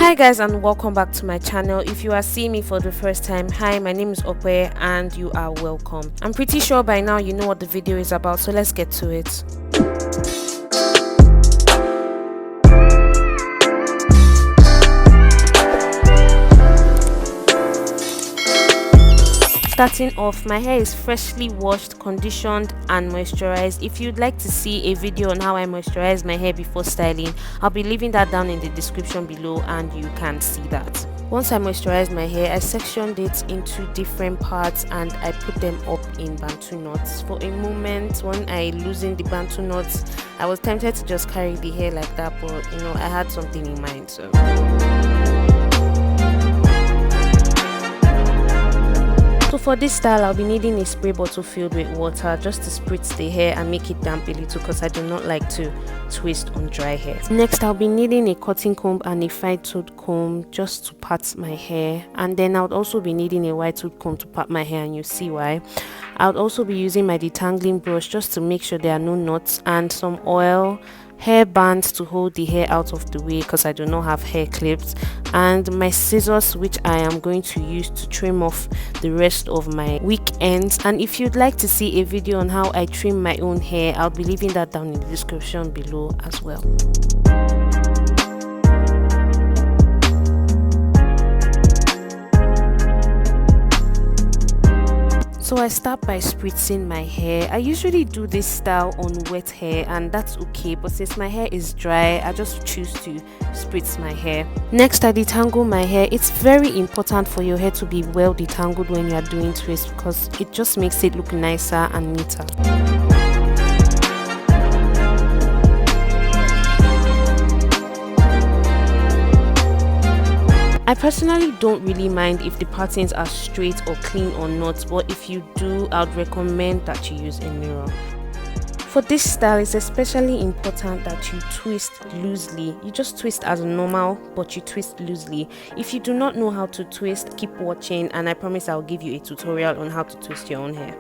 Hi guys, and welcome back to my channel. If you are seeing me for the first time, hi, my name is Okwe and you are welcome. I'm pretty sure by now you know what the video is about, so let's get to it. Starting off, my hair is freshly washed, conditioned and moisturized. If you'd like to see a video on how I moisturize my hair before styling, I'll be leaving that down in the description below and you can see that. Once I moisturized my hair, I sectioned it into different parts and I put them up in bantu knots. For a moment, when I loosened the bantu knots, I was tempted to just carry the hair like that, but I had something in mind. So for this style, I'll be needing a spray bottle filled with water just to spritz the hair and make it damp a little, because I do not like to twist on dry hair. Next, I'll be needing a cotton comb and a fine tooth comb just to part my hair, and then I'll also be needing a wide tooth comb to part my hair, and you see why. I'll also be using my detangling brush just to make sure there are no knots, and some oil, hair bands to hold the hair out of the way because I do not have hair clips, and my scissors, which I am going to use to trim off the rest of my weak ends. And if you'd like to see a video on how I trim my own hair, I'll be leaving that down in the description below as well. So I start by spritzing my hair. I usually do this style on wet hair and that's okay, but since my hair is dry, I just choose to spritz my hair. Next, I detangle my hair. It's very important for your hair to be well detangled when you are doing twists because it just makes it look nicer and neater. I personally don't really mind if the patterns are straight or clean or not, but if you do, I'd recommend that you use a mirror. For this style, it's especially important that you twist loosely. You just twist as normal, but you twist loosely. If you do not know how to twist, keep watching and I promise I'll give you a tutorial on how to twist your own hair.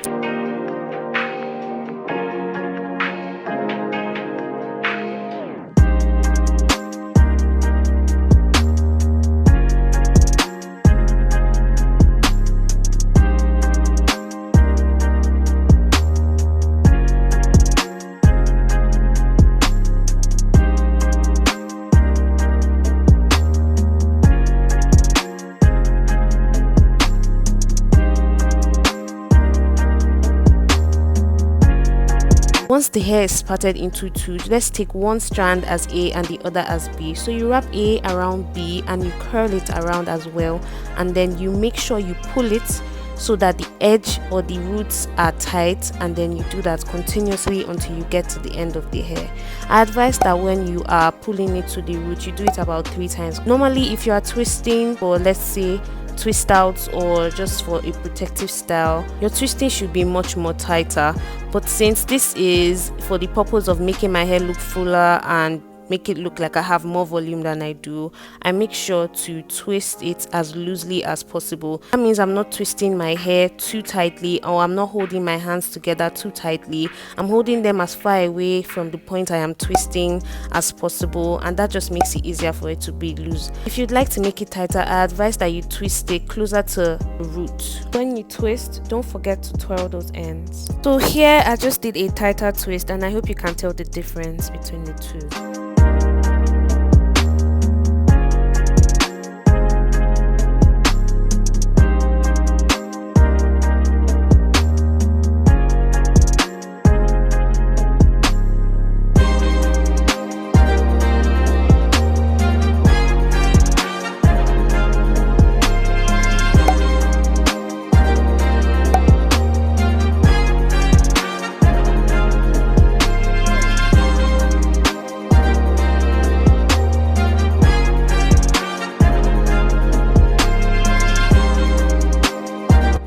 Once the hair is parted into two, let's take one strand as A and the other as B. So you wrap A around B and you curl it around as well, and then you make sure you pull it so that the edge or the roots are tight, and then you do that continuously until you get to the end of the hair. I advise that when you are pulling it to the root, you do it about 3 times. Normally, if you are twisting for, let's say, twist outs or just for a protective style, your twisting should be much more tighter, but since this is for the purpose of making my hair look fuller and make it look like I have more volume than I do, I make sure to twist it as loosely as possible. That means I'm not twisting my hair too tightly, or I'm not holding my hands together too tightly. I'm holding them as far away from the point I am twisting as possible, and that just makes it easier for it to be loose. If you'd like to make it tighter, I advise that you twist it closer to the root. When you twist, don't forget to twirl those ends. So here I just did a tighter twist and I hope you can tell the difference between the two.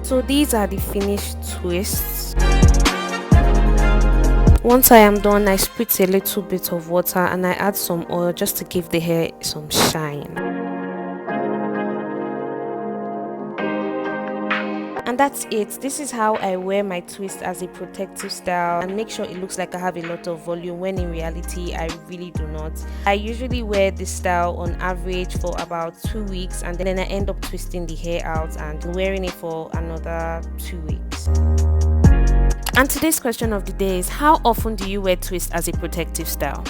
So these are the finished twists. Once I am done, I spritz a little bit of water and I add some oil just to give the hair some shine. And that's it. This is how I wear my twist as a protective style and make sure it looks like I have a lot of volume when in reality I really do not. I usually wear this style on average for about 2 weeks, and then I end up twisting the hair out and wearing it for another 2 weeks. And today's question of the day is, how often do you wear twist as a protective style?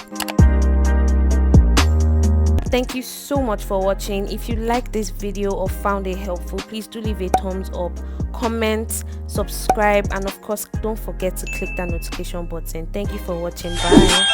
Thank you so much for watching. If you like this video or found it helpful, please do leave a thumbs up, comment, subscribe, and of course don't forget to click that notification button. Thank you for watching. Bye.